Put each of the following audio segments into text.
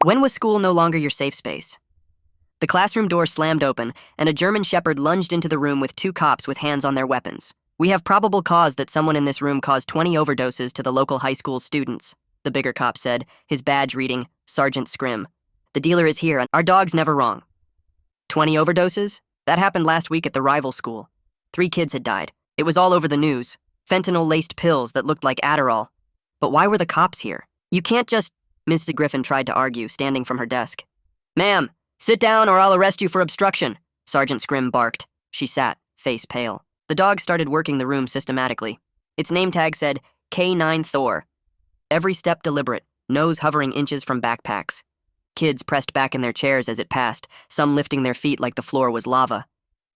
When was school no longer your safe space? The classroom door slammed open, and a German shepherd lunged into the room with two cops with hands on their weapons. "We have probable cause that someone in this room caused 20 overdoses to the local high school students," the bigger cop said, his badge reading Sergeant Scrim. "The dealer is here, and our dog's never wrong." 20 overdoses? That happened last week at the rival school. 3 kids had died. It was all over the news. Fentanyl-laced pills that looked like Adderall. But why were the cops here? You can't just... Mrs. Griffin tried to argue, standing from her desk. "Ma'am, sit down or I'll arrest you for obstruction," Sergeant Scrim barked. She sat, face pale. The dog started working the room systematically. Its name tag said, K9 Thor. Every step deliberate, nose hovering inches from backpacks. Kids pressed back in their chairs as it passed, some lifting their feet like the floor was lava.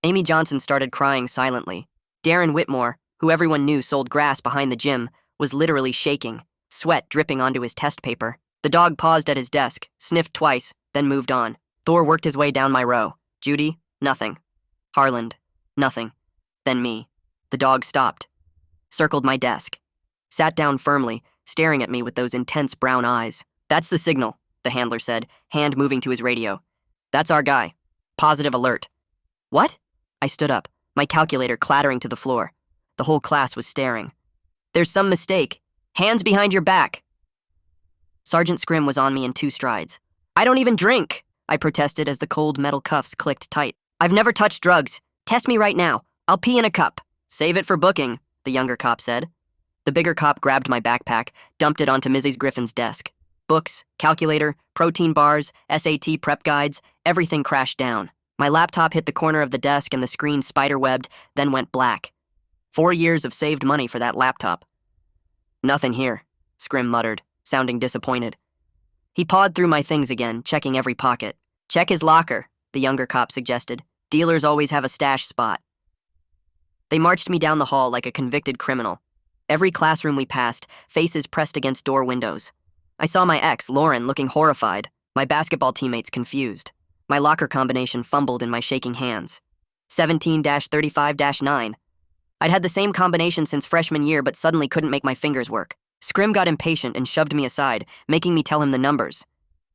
Amy Johnson started crying silently. Darren Whitmore, who everyone knew sold grass behind the gym, was literally shaking, sweat dripping onto his test paper. The dog paused at his desk, sniffed twice, then moved on. Thor worked his way down my row. Judy, nothing. Harland, nothing. Then me. The dog stopped, circled my desk, sat down firmly, staring at me with those intense brown eyes. "That's the signal," the handler said, hand moving to his radio. "That's our guy. Positive alert." "What?" I stood up, my calculator clattering to the floor. The whole class was staring. "There's some mistake. Hands behind your back." Sergeant Scrim was on me in 2 strides. "I don't even drink," I protested as the cold metal cuffs clicked tight. "I've never touched drugs. Test me right now. I'll pee in a cup." "Save it for booking," the younger cop said. The bigger cop grabbed my backpack, dumped it onto Mrs. Griffin's desk. Books, calculator, protein bars, SAT prep guides, everything crashed down. My laptop hit the corner of the desk and the screen spiderwebbed, then went black. 4 years of saved money for that laptop. "Nothing here," Scrim muttered, sounding disappointed. He pawed through my things again, checking every pocket. "Check his locker," the younger cop suggested. "Dealers always have a stash spot." They marched me down the hall like a convicted criminal. Every classroom we passed, faces pressed against door windows. I saw my ex, Lauren, looking horrified, my basketball teammates confused. My locker combination fumbled in my shaking hands. 17-35-9. I'd had the same combination since freshman year, but suddenly couldn't make my fingers work. Scrim got impatient and shoved me aside, making me tell him the numbers.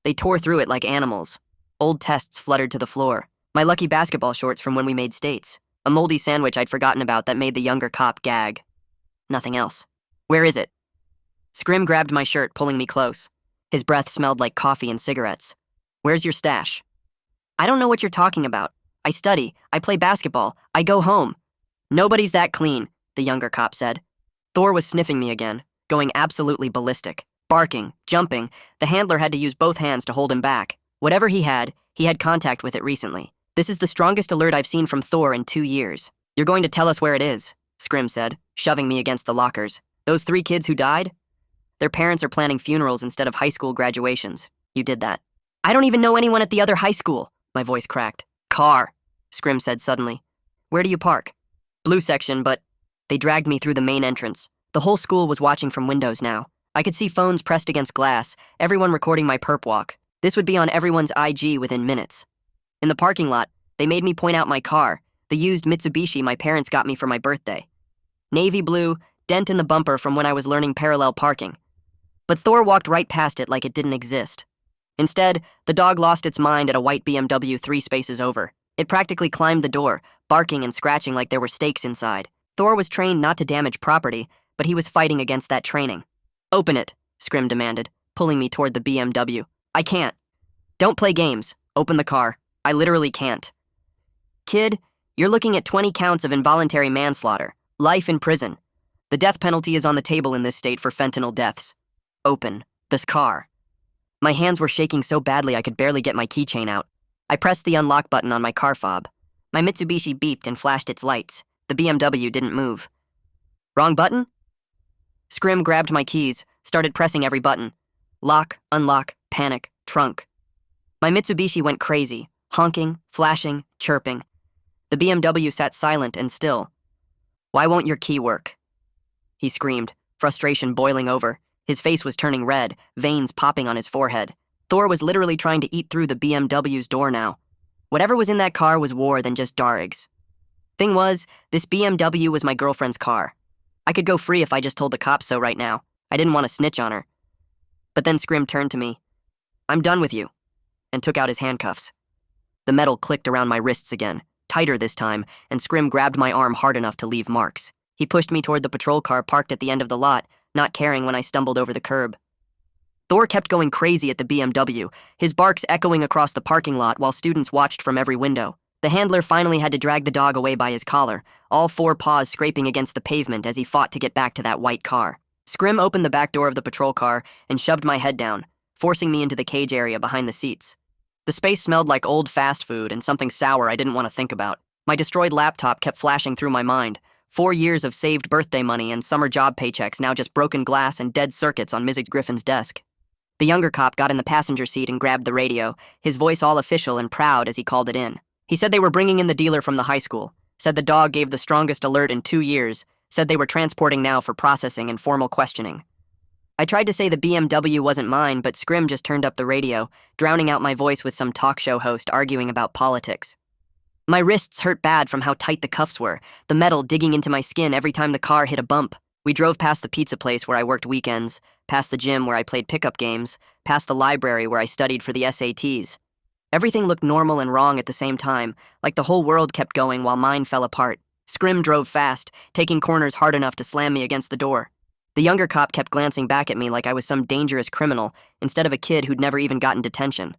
They tore through it like animals. Old tests fluttered to the floor. My lucky basketball shorts from when we made states. A moldy sandwich I'd forgotten about that made the younger cop gag. Nothing else. "Where is it?" Scrim grabbed my shirt, pulling me close. His breath smelled like coffee and cigarettes. "Where's your stash?" "I don't know what you're talking about. I study, I play basketball, I go home." "Nobody's that clean," the younger cop said. Thor was sniffing me again, going absolutely ballistic. Barking, jumping, the handler had to use both hands to hold him back. Whatever he had contact with it recently. "This is the strongest alert I've seen from Thor in 2 years. You're going to tell us where it is," Scrim said, shoving me against the lockers. "Those 3 kids who died? Their parents are planning funerals instead of high school graduations. You did that." "I don't even know anyone at the other high school," my voice cracked. "Car," Scrim said suddenly. "Where do you park?" "Blue section, but..." They dragged me through the main entrance. The whole school was watching from windows now. I could see phones pressed against glass, everyone recording my perp walk. This would be on everyone's IG within minutes. In the parking lot, they made me point out my car, the used Mitsubishi my parents got me for my birthday. Navy blue, dent in the bumper from when I was learning parallel parking. But Thor walked right past it like it didn't exist. Instead, the dog lost its mind at a white BMW 3 spaces over. It practically climbed the door, barking and scratching like there were stakes inside. Thor was trained not to damage property, but he was fighting against that training. "Open it," Scrim demanded, pulling me toward the BMW. "I can't." "Don't play games. Open the car. I literally can't." "Kid, you're looking at 20 counts of involuntary manslaughter. Life in prison. The death penalty is on the table in this state for fentanyl deaths. Open this car." My hands were shaking so badly I could barely get my keychain out. I pressed the unlock button on my car fob. My Mitsubishi beeped and flashed its lights. The BMW didn't move. "Wrong button?" Scrim grabbed my keys, started pressing every button. Lock, unlock, panic, trunk. My Mitsubishi went crazy, honking, flashing, chirping. The BMW sat silent and still. "Why won't your key work?" He screamed, frustration boiling over. His face was turning red, veins popping on his forehead. Thor was literally trying to eat through the BMW's door now. Whatever was in that car was more than just Darig's. Thing was, this BMW was my girlfriend's car. I could go free if I just told the cops so right now. I didn't want to snitch on her. But then Scrim turned to me. "I'm done with you," and took out his handcuffs. The metal clicked around my wrists again, tighter this time, and Scrim grabbed my arm hard enough to leave marks. He pushed me toward the patrol car parked at the end of the lot, not caring when I stumbled over the curb. Thor kept going crazy at the BMW, his barks echoing across the parking lot while students watched from every window. The handler finally had to drag the dog away by his collar, all four paws scraping against the pavement as he fought to get back to that white car. Scrim opened the back door of the patrol car and shoved my head down, forcing me into the cage area behind the seats. The space smelled like old fast food and something sour I didn't want to think about. My destroyed laptop kept flashing through my mind. 4 years of saved birthday money and summer job paychecks, now just broken glass and dead circuits on Mrs. Griffin's desk. The younger cop got in the passenger seat and grabbed the radio, his voice all official and proud as he called it in. He said they were bringing in the dealer from the high school, said the dog gave the strongest alert in 2 years, said they were transporting now for processing and formal questioning. I tried to say the BMW wasn't mine, but Scrim just turned up the radio, drowning out my voice with some talk show host arguing about politics. My wrists hurt bad from how tight the cuffs were, the metal digging into my skin every time the car hit a bump. We drove past the pizza place where I worked weekends, past the gym where I played pickup games, past the library where I studied for the SATs. Everything looked normal and wrong at the same time, like the whole world kept going while mine fell apart. Scrim drove fast, taking corners hard enough to slam me against the door. The younger cop kept glancing back at me like I was some dangerous criminal instead of a kid who'd never even gotten detention.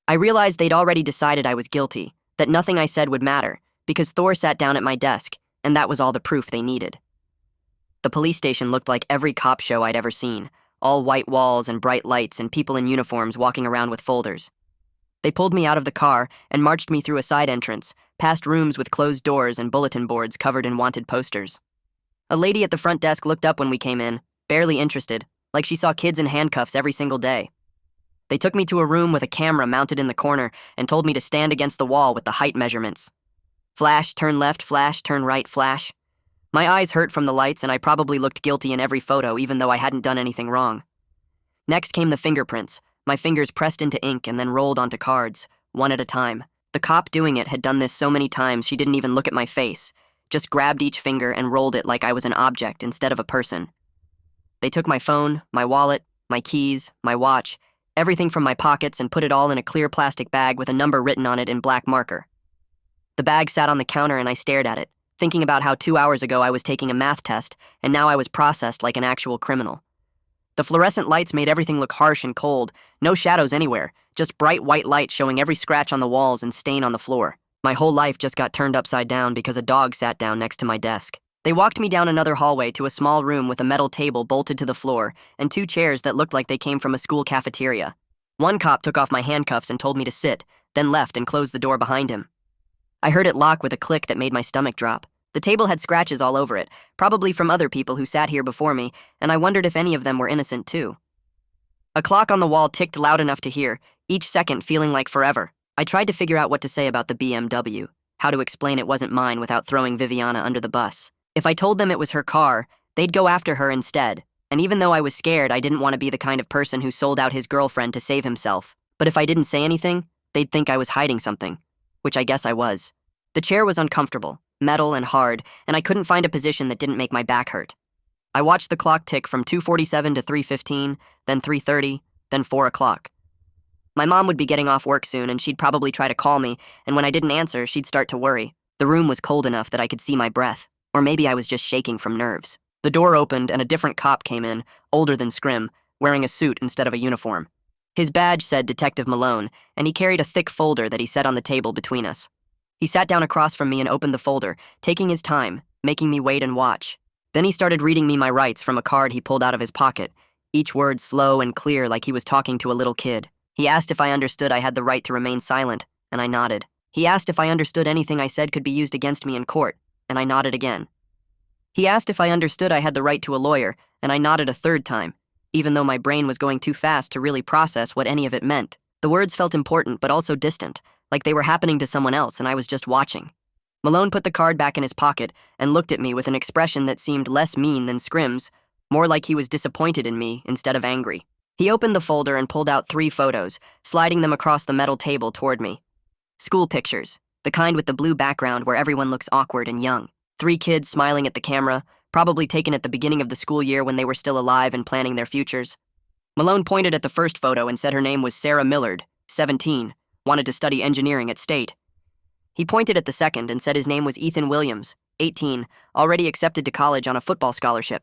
I realized they'd already decided I was guilty, that nothing I said would matter, because Thor sat down at my desk, and that was all the proof they needed. The police station looked like every cop show I'd ever seen, all white walls and bright lights and people in uniforms walking around with folders. They pulled me out of the car and marched me through a side entrance, past rooms with closed doors and bulletin boards covered in wanted posters. A lady at the front desk looked up when we came in, barely interested, like she saw kids in handcuffs every single day. They took me to a room with a camera mounted in the corner and told me to stand against the wall with the height measurements. Flash, turn left, flash, turn right, flash. My eyes hurt from the lights and I probably looked guilty in every photo even though I hadn't done anything wrong. Next came the fingerprints, my fingers pressed into ink and then rolled onto cards, one at a time. The cop doing it had done this so many times she didn't even look at my face, just grabbed each finger and rolled it like I was an object instead of a person. They took my phone, my wallet, my keys, my watch, everything from my pockets and put it all in a clear plastic bag with a number written on it in black marker. The bag sat on the counter and I stared at it, thinking about how 2 hours ago I was taking a math test and now I was processed like an actual criminal. The fluorescent lights made everything look harsh and cold, no shadows anywhere, just bright white light showing every scratch on the walls and stain on the floor. My whole life just got turned upside down because a dog sat down next to my desk. They walked me down another hallway to a small room with a metal table bolted to the floor and 2 chairs that looked like they came from a school cafeteria. One cop took off my handcuffs and told me to sit, then left and closed the door behind him. I heard it lock with a click that made my stomach drop. The table had scratches all over it, probably from other people who sat here before me, and I wondered if any of them were innocent too. A clock on the wall ticked loud enough to hear, each second feeling like forever. I tried to figure out what to say about the BMW, how to explain it wasn't mine without throwing Viviana under the bus. If I told them it was her car, they'd go after her instead, and even though I was scared, I didn't want to be the kind of person who sold out his girlfriend to save himself. But if I didn't say anything, they'd think I was hiding something, which I guess I was. The chair was uncomfortable, metal and hard, and I couldn't find a position that didn't make my back hurt. I watched the clock tick from 2:47 to 3:15, then 3:30, then 4 o'clock. My mom would be getting off work soon, and she'd probably try to call me, and when I didn't answer, she'd start to worry. The room was cold enough that I could see my breath, or maybe I was just shaking from nerves. The door opened, and a different cop came in, older than Scrim, wearing a suit instead of a uniform. His badge said Detective Malone, and he carried a thick folder that he set on the table between us. He sat down across from me and opened the folder, taking his time, making me wait and watch. Then he started reading me my rights from a card he pulled out of his pocket, each word slow and clear like he was talking to a little kid. He asked if I understood I had the right to remain silent, and I nodded. He asked if I understood anything I said could be used against me in court, and I nodded again. He asked if I understood I had the right to a lawyer, and I nodded a third time, even though my brain was going too fast to really process what any of it meant. The words felt important but also distant, like they were happening to someone else and I was just watching. Malone put the card back in his pocket and looked at me with an expression that seemed less mean than Scrim's, more like he was disappointed in me instead of angry. He opened the folder and pulled out 3 photos, sliding them across the metal table toward me. School pictures, the kind with the blue background where everyone looks awkward and young. 3 kids smiling at the camera, probably taken at the beginning of the school year when they were still alive and planning their futures. Malone pointed at the first photo and said her name was Sarah Millard, 17, wanted to study engineering at State. He pointed at the second and said his name was Ethan Williams, 18, already accepted to college on a football scholarship.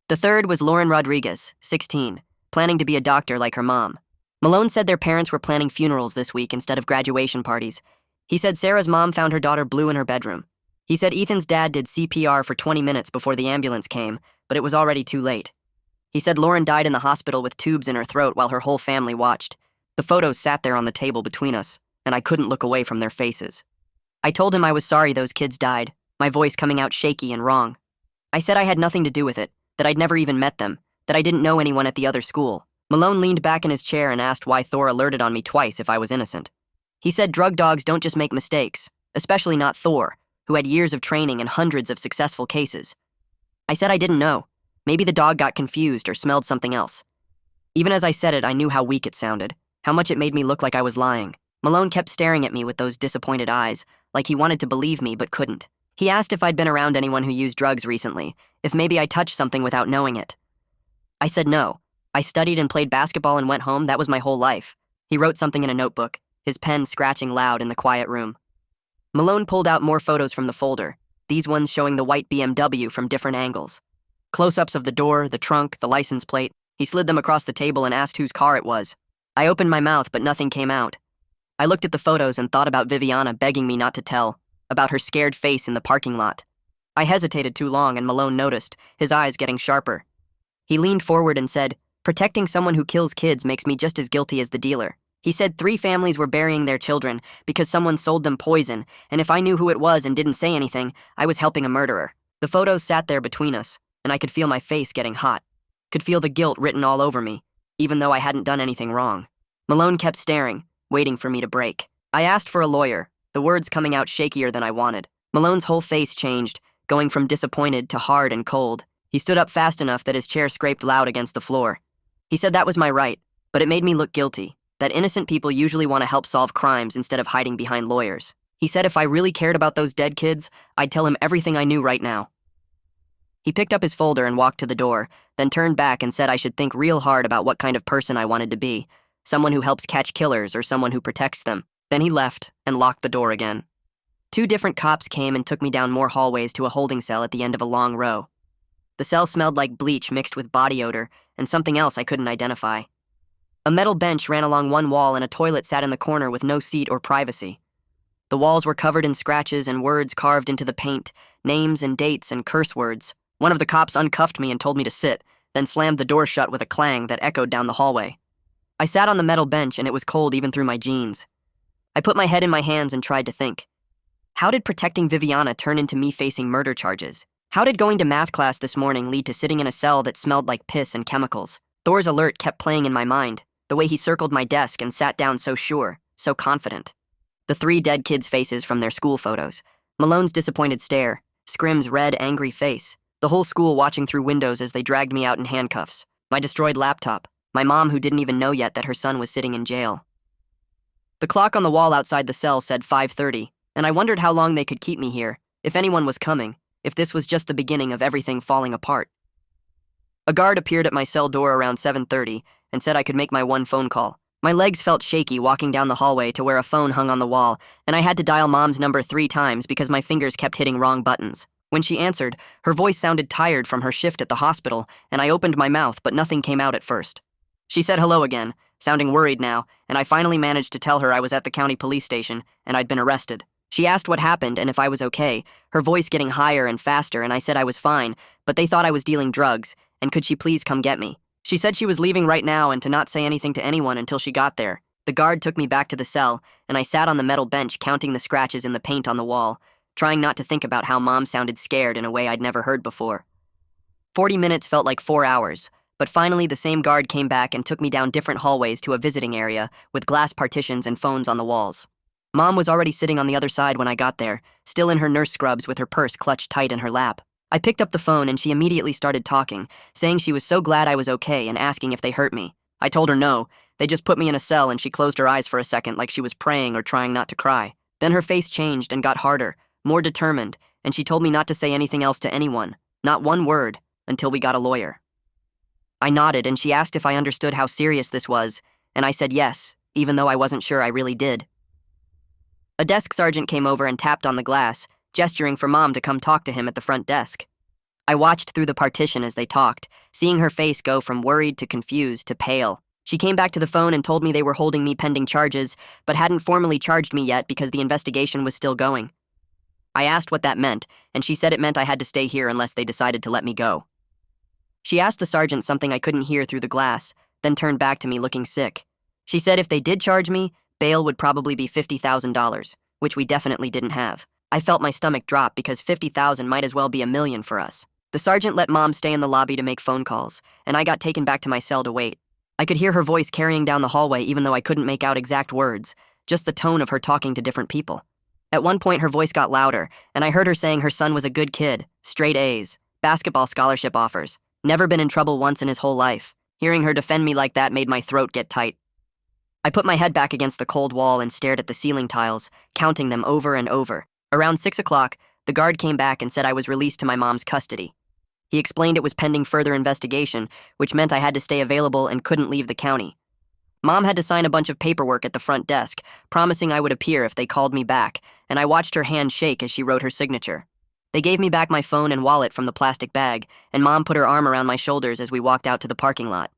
The third was Lauren Rodriguez, 16, planning to be a doctor like her mom. Malone said their parents were planning funerals this week instead of graduation parties. He said Sarah's mom found her daughter blue in her bedroom. He said Ethan's dad did CPR for 20 minutes before the ambulance came, but it was already too late. He said Lauren died in the hospital with tubes in her throat while her whole family watched. The photos sat there on the table between us, and I couldn't look away from their faces. I told him I was sorry those kids died, my voice coming out shaky and wrong. I said I had nothing to do with it, that I'd never even met them, that I didn't know anyone at the other school. Malone leaned back in his chair and asked why Thor alerted on me twice if I was innocent. He said drug dogs don't just make mistakes, especially not Thor, who had years of training and hundreds of successful cases. I said I didn't know. Maybe the dog got confused or smelled something else. Even as I said it, I knew how weak it sounded, how much it made me look like I was lying. Malone kept staring at me with those disappointed eyes, like he wanted to believe me but couldn't. He asked if I'd been around anyone who used drugs recently, if maybe I touched something without knowing it. I said no. I studied and played basketball and went home, that was my whole life. He wrote something in a notebook, his pen scratching loud in the quiet room. Malone pulled out more photos from the folder, these ones showing the white BMW from different angles. Close-ups of the door, the trunk, the license plate. He slid them across the table and asked whose car it was. I opened my mouth, but nothing came out. I looked at the photos and thought about Viviana begging me not to tell, about her scared face in the parking lot. I hesitated too long and Malone noticed, his eyes getting sharper. He leaned forward and said, "Protecting someone who kills kids makes me just as guilty as the dealer." He said 3 families were burying their children because someone sold them poison, and if I knew who it was and didn't say anything, I was helping a murderer. The photos sat there between us, and I could feel my face getting hot. Could feel the guilt written all over me, even though I hadn't done anything wrong. Malone kept staring, waiting for me to break. I asked for a lawyer, the words coming out shakier than I wanted. Malone's whole face changed, going from disappointed to hard and cold. He stood up fast enough that his chair scraped loud against the floor. He said that was my right, but it made me look guilty, that innocent people usually want to help solve crimes instead of hiding behind lawyers. He said if I really cared about those dead kids, I'd tell him everything I knew right now. He picked up his folder and walked to the door, then turned back and said I should think real hard about what kind of person I wanted to be, someone who helps catch killers or someone who protects them. Then he left and locked the door again. 2 different cops came and took me down more hallways to a holding cell at the end of a long row. The cell smelled like bleach mixed with body odor and something else I couldn't identify. A metal bench ran along one wall and a toilet sat in the corner with no seat or privacy. The walls were covered in scratches and words carved into the paint, names and dates and curse words. One of the cops uncuffed me and told me to sit, then slammed the door shut with a clang that echoed down the hallway. I sat on the metal bench and it was cold even through my jeans. I put my head in my hands and tried to think. How did protecting Viviana turn into me facing murder charges? How did going to math class this morning lead to sitting in a cell that smelled like piss and chemicals? Thor's alert kept playing in my mind, the way he circled my desk and sat down so sure, so confident. The 3 dead kids' faces from their school photos. Malone's disappointed stare, Scrim's red, angry face. The whole school watching through windows as they dragged me out in handcuffs. My destroyed laptop. My mom who didn't even know yet that her son was sitting in jail. The clock on the wall outside the cell said 5:30, and I wondered how long they could keep me here, if anyone was coming, if this was just the beginning of everything falling apart. A guard appeared at my cell door around 7:30 and said I could make my one phone call. My legs felt shaky walking down the hallway to where a phone hung on the wall, and I had to dial Mom's number 3 times because my fingers kept hitting wrong buttons. When she answered, her voice sounded tired from her shift at the hospital, and I opened my mouth, but nothing came out at first. She said hello again, sounding worried now, and I finally managed to tell her I was at the county police station and I'd been arrested. She asked what happened and if I was okay, her voice getting higher and faster, and I said I was fine, but they thought I was dealing drugs, and could she please come get me? She said she was leaving right now and to not say anything to anyone until she got there. The guard took me back to the cell, and I sat on the metal bench counting the scratches in the paint on the wall, trying not to think about how Mom sounded scared in a way I'd never heard before. 40 minutes felt like 4 hours, but finally the same guard came back and took me down different hallways to a visiting area with glass partitions and phones on the walls. Mom was already sitting on the other side when I got there, still in her nurse scrubs with her purse clutched tight in her lap. I picked up the phone and she immediately started talking, saying she was so glad I was okay and asking if they hurt me. I told her no, they just put me in a cell, and she closed her eyes for a second like she was praying or trying not to cry. Then her face changed and got harder, more determined, and she told me not to say anything else to anyone, not one word, until we got a lawyer. I nodded, and she asked if I understood how serious this was, and I said yes, even though I wasn't sure I really did. A desk sergeant came over and tapped on the glass, gesturing for Mom to come talk to him at the front desk. I watched through the partition as they talked, seeing her face go from worried to confused to pale. She came back to the phone and told me they were holding me pending charges, but hadn't formally charged me yet because the investigation was still going. I asked what that meant, and she said it meant I had to stay here unless they decided to let me go. She asked the sergeant something I couldn't hear through the glass, then turned back to me looking sick. She said if they did charge me, bail would probably be $50,000, which we definitely didn't have. I felt my stomach drop because $50,000 might as well be $1 million for us. The sergeant let Mom stay in the lobby to make phone calls, and I got taken back to my cell to wait. I could hear her voice carrying down the hallway even though I couldn't make out exact words, just the tone of her talking to different people. At one point her voice got louder, and I heard her saying her son was a good kid, straight A's, basketball scholarship offers, never been in trouble once in his whole life. Hearing her defend me like that made my throat get tight. I put my head back against the cold wall and stared at the ceiling tiles, counting them over and over. Around 6 o'clock, the guard came back and said I was released to my mom's custody. He explained it was pending further investigation, which meant I had to stay available and couldn't leave the county. Mom had to sign a bunch of paperwork at the front desk, promising I would appear if they called me back, and I watched her hand shake as she wrote her signature. They gave me back my phone and wallet from the plastic bag, and Mom put her arm around my shoulders as we walked out to the parking lot.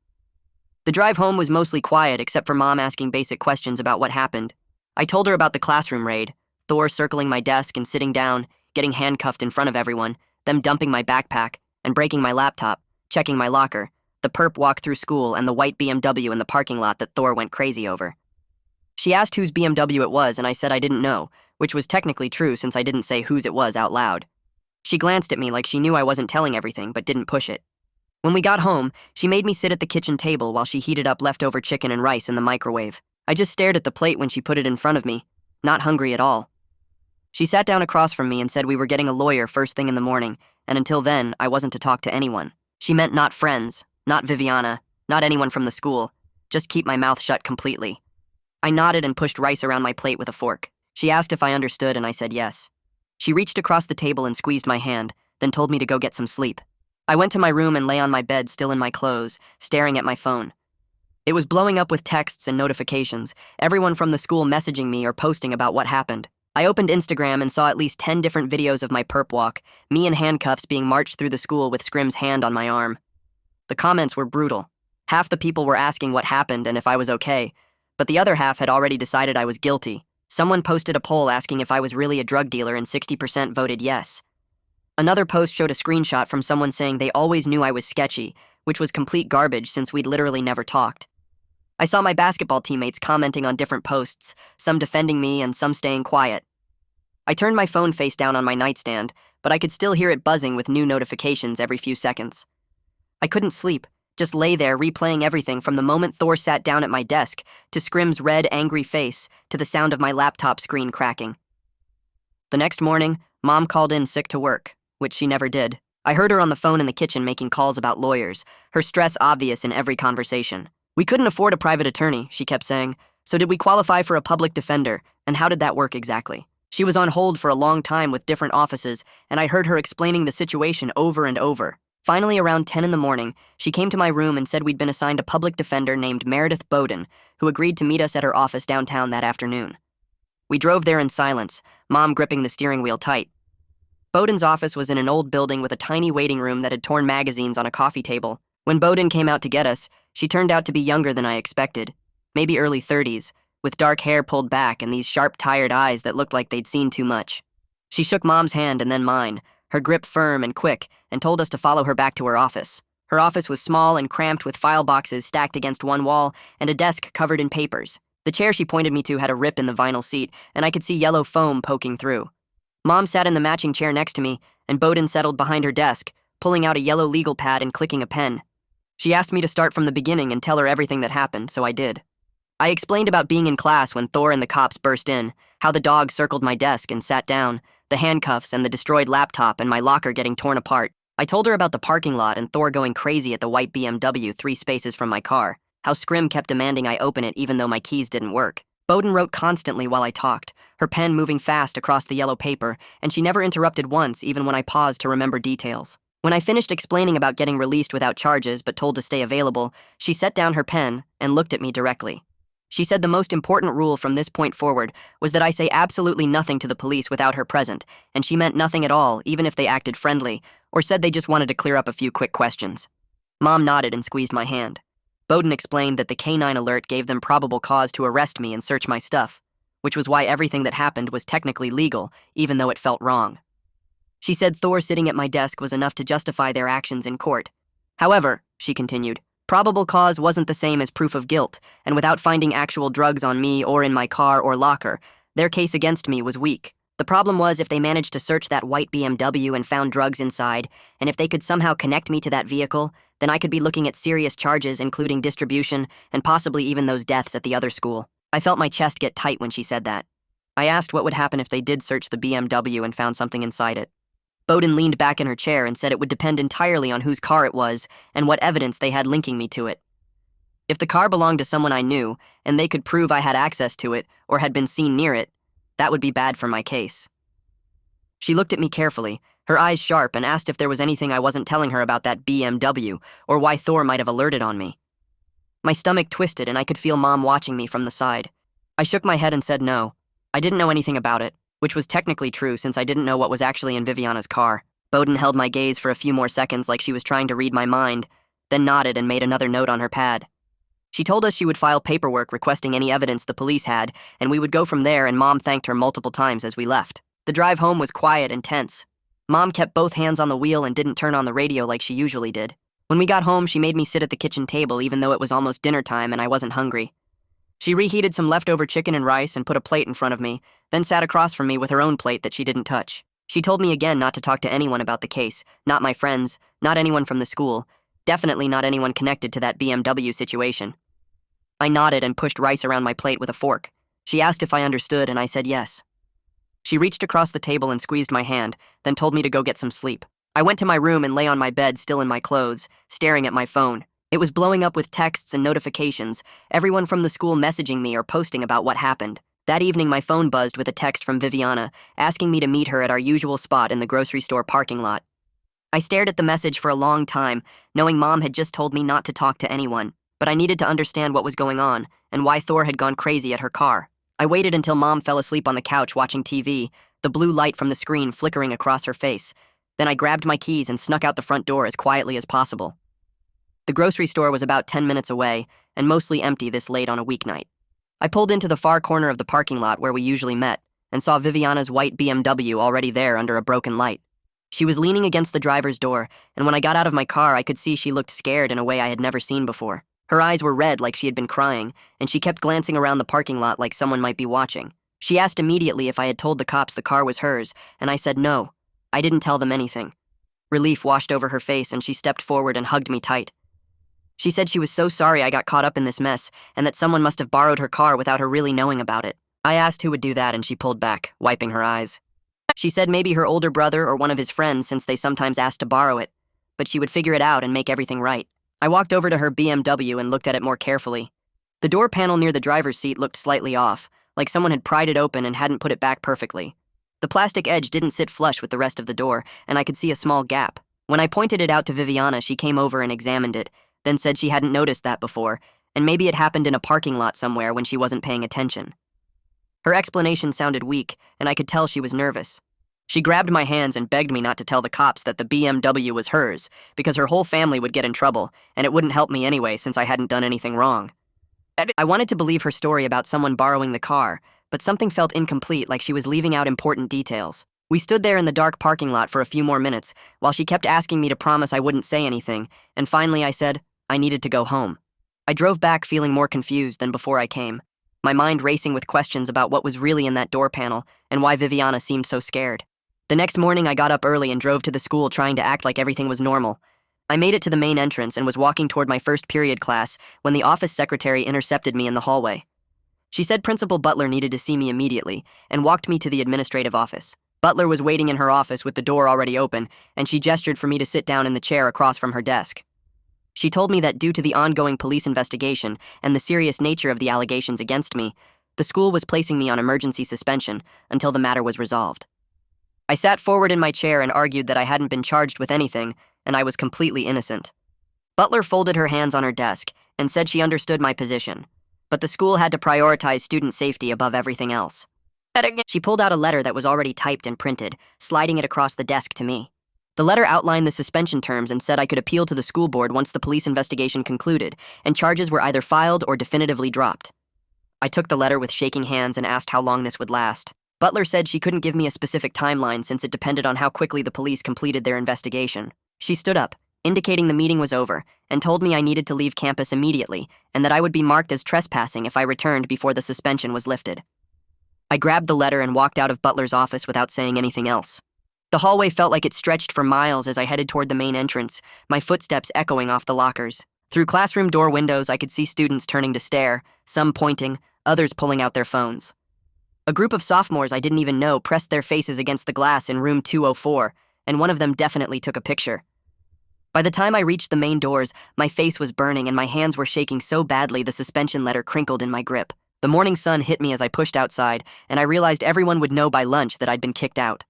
The drive home was mostly quiet except for Mom asking basic questions about what happened. I told her about the classroom raid, Thor circling my desk and sitting down, getting handcuffed in front of everyone, them dumping my backpack, and breaking my laptop, checking my locker, the perp walk through school, and the white BMW in the parking lot that Thor went crazy over. She asked whose BMW it was, and I said I didn't know, which was technically true since I didn't say whose it was out loud. She glanced at me like she knew I wasn't telling everything but didn't push it. When we got home, she made me sit at the kitchen table while she heated up leftover chicken and rice in the microwave. I just stared at the plate when she put it in front of me, not hungry at all. She sat down across from me and said we were getting a lawyer first thing in the morning, and until then, I wasn't to talk to anyone. She meant not friends, not Viviana, not anyone from the school, just keep my mouth shut completely. I nodded and pushed rice around my plate with a fork. She asked if I understood, and I said yes. She reached across the table and squeezed my hand, then told me to go get some sleep. I went to my room and lay on my bed still in my clothes, staring at my phone. It was blowing up with texts and notifications, everyone from the school messaging me or posting about what happened. I opened Instagram and saw at least 10 different videos of my perp walk, me in handcuffs being marched through the school with Scrim's hand on my arm. The comments were brutal. Half the people were asking what happened and if I was okay, but the other half had already decided I was guilty. Someone posted a poll asking if I was really a drug dealer and 60% voted yes. Another post showed a screenshot from someone saying they always knew I was sketchy, which was complete garbage since we'd literally never talked. I saw my basketball teammates commenting on different posts, some defending me and some staying quiet. I turned my phone face down on my nightstand, but I could still hear it buzzing with new notifications every few seconds. I couldn't sleep, just lay there replaying everything from the moment Thor sat down at my desk, to Scrim's red, angry face, to the sound of my laptop screen cracking. The next morning, Mom called in sick to work, which she never did. I heard her on the phone in the kitchen making calls about lawyers, her stress obvious in every conversation. We couldn't afford a private attorney, she kept saying, so did we qualify for a public defender, and how did that work exactly? She was on hold for a long time with different offices, and I heard her explaining the situation over and over. Finally, around 10 in the morning, she came to my room and said we'd been assigned a public defender named Meredith Bowden, who agreed to meet us at her office downtown that afternoon. We drove there in silence, Mom gripping the steering wheel tight. Bowden's office was in an old building with a tiny waiting room that had torn magazines on a coffee table. When Bowden came out to get us, she turned out to be younger than I expected, maybe early 30s, with dark hair pulled back and these sharp, tired eyes that looked like they'd seen too much. She shook Mom's hand and then mine, her grip firm and quick, and told us to follow her back to her office. Her office was small and cramped with file boxes stacked against one wall and a desk covered in papers. The chair she pointed me to had a rip in the vinyl seat, and I could see yellow foam poking through. Mom sat in the matching chair next to me, and Bowden settled behind her desk, pulling out a yellow legal pad and clicking a pen. She asked me to start from the beginning and tell her everything that happened, so I did. I explained about being in class when Thor and the cops burst in, how the dog circled my desk and sat down, the handcuffs and the destroyed laptop and my locker getting torn apart. I told her about the parking lot and Thor going crazy at the white BMW 3 spaces from my car, how Scrim kept demanding I open it even though my keys didn't work. Bowden wrote constantly while I talked, her pen moving fast across the yellow paper, and she never interrupted once even when I paused to remember details. When I finished explaining about getting released without charges but told to stay available, she set down her pen and looked at me directly. She said the most important rule from this point forward was that I say absolutely nothing to the police without her present, and she meant nothing at all, even if they acted friendly, or said they just wanted to clear up a few quick questions. Mom nodded and squeezed my hand. Bowden explained that the canine alert gave them probable cause to arrest me and search my stuff, which was why everything that happened was technically legal, even though it felt wrong. She said Thor sitting at my desk was enough to justify their actions in court. However, she continued, probable cause wasn't the same as proof of guilt, and without finding actual drugs on me or in my car or locker, their case against me was weak. The problem was if they managed to search that white BMW and found drugs inside, and if they could somehow connect me to that vehicle, then I could be looking at serious charges, including distribution, and possibly even those deaths at the other school. I felt my chest get tight when she said that. I asked what would happen if they did search the BMW and found something inside it. Bowden leaned back in her chair and said it would depend entirely on whose car it was and what evidence they had linking me to it. If the car belonged to someone I knew, and they could prove I had access to it or had been seen near it, that would be bad for my case. She looked at me carefully, her eyes sharp, and asked if there was anything I wasn't telling her about that BMW or why Thor might have alerted on me. My stomach twisted and I could feel Mom watching me from the side. I shook my head and said no. I didn't know anything about it, which was technically true since I didn't know what was actually in Viviana's car. Bowden held my gaze for a few more seconds like she was trying to read my mind, then nodded and made another note on her pad. She told us she would file paperwork requesting any evidence the police had, and we would go from there, and Mom thanked her multiple times as we left. The drive home was quiet and tense. Mom kept both hands on the wheel and didn't turn on the radio like she usually did. When we got home, she made me sit at the kitchen table even though it was almost dinner time and I wasn't hungry. She reheated some leftover chicken and rice and put a plate in front of me, then sat across from me with her own plate that she didn't touch. She told me again not to talk to anyone about the case, not my friends, not anyone from the school, definitely not anyone connected to that BMW situation. I nodded and pushed rice around my plate with a fork. She asked if I understood, and I said yes. She reached across the table and squeezed my hand, then told me to go get some sleep. I went to my room and lay on my bed still in my clothes, staring at my phone. It was blowing up with texts and notifications, everyone from the school messaging me or posting about what happened. That evening, my phone buzzed with a text from Viviana, asking me to meet her at our usual spot in the grocery store parking lot. I stared at the message for a long time, knowing Mom had just told me not to talk to anyone, but I needed to understand what was going on and why Thor had gone crazy at her car. I waited until Mom fell asleep on the couch watching TV, the blue light from the screen flickering across her face. Then I grabbed my keys and snuck out the front door as quietly as possible. The grocery store was about 10 minutes away and mostly empty this late on a weeknight. I pulled into the far corner of the parking lot where we usually met and saw Viviana's white BMW already there under a broken light. She was leaning against the driver's door, and when I got out of my car, I could see she looked scared in a way I had never seen before. Her eyes were red like she had been crying, and she kept glancing around the parking lot like someone might be watching. She asked immediately if I had told the cops the car was hers, and I said no. I didn't tell them anything. Relief washed over her face, and she stepped forward and hugged me tight. She said she was so sorry I got caught up in this mess, and that someone must have borrowed her car without her really knowing about it. I asked who would do that, and she pulled back, wiping her eyes. She said maybe her older brother or one of his friends, since they sometimes asked to borrow it, but she would figure it out and make everything right. I walked over to her BMW and looked at it more carefully. The door panel near the driver's seat looked slightly off, like someone had pried it open and hadn't put it back perfectly. The plastic edge didn't sit flush with the rest of the door, and I could see a small gap. When I pointed it out to Viviana, she came over and examined it, then said she hadn't noticed that before, and maybe it happened in a parking lot somewhere when she wasn't paying attention. Her explanation sounded weak, and I could tell she was nervous. She grabbed my hands and begged me not to tell the cops that the BMW was hers, because her whole family would get in trouble, and it wouldn't help me anyway since I hadn't done anything wrong. I wanted to believe her story about someone borrowing the car, but something felt incomplete, like she was leaving out important details. We stood there in the dark parking lot for a few more minutes, while she kept asking me to promise I wouldn't say anything, and finally I said I needed to go home. I drove back feeling more confused than before I came, my mind racing with questions about what was really in that door panel and why Viviana seemed so scared. The next morning, I got up early and drove to the school trying to act like everything was normal. I made it to the main entrance and was walking toward my first period class when the office secretary intercepted me in the hallway. She said Principal Butler needed to see me immediately and walked me to the administrative office. Butler was waiting in her office with the door already open, and she gestured for me to sit down in the chair across from her desk. She told me that due to the ongoing police investigation and the serious nature of the allegations against me, the school was placing me on emergency suspension until the matter was resolved. I sat forward in my chair and argued that I hadn't been charged with anything, and I was completely innocent. Butler folded her hands on her desk and said she understood my position, but the school had to prioritize student safety above everything else. She pulled out a letter that was already typed and printed, sliding it across the desk to me. The letter outlined the suspension terms and said I could appeal to the school board once the police investigation concluded, and charges were either filed or definitively dropped. I took the letter with shaking hands and asked how long this would last. Butler said she couldn't give me a specific timeline since it depended on how quickly the police completed their investigation. She stood up, indicating the meeting was over, and told me I needed to leave campus immediately and that I would be marked as trespassing if I returned before the suspension was lifted. I grabbed the letter and walked out of Butler's office without saying anything else. The hallway felt like it stretched for miles as I headed toward the main entrance, my footsteps echoing off the lockers. Through classroom door windows, I could see students turning to stare, some pointing, others pulling out their phones. A group of sophomores I didn't even know pressed their faces against the glass in room 204, and one of them definitely took a picture. By the time I reached the main doors, my face was burning and my hands were shaking so badly the suspension letter crinkled in my grip. The morning sun hit me as I pushed outside, and I realized everyone would know by lunch that I'd been kicked out.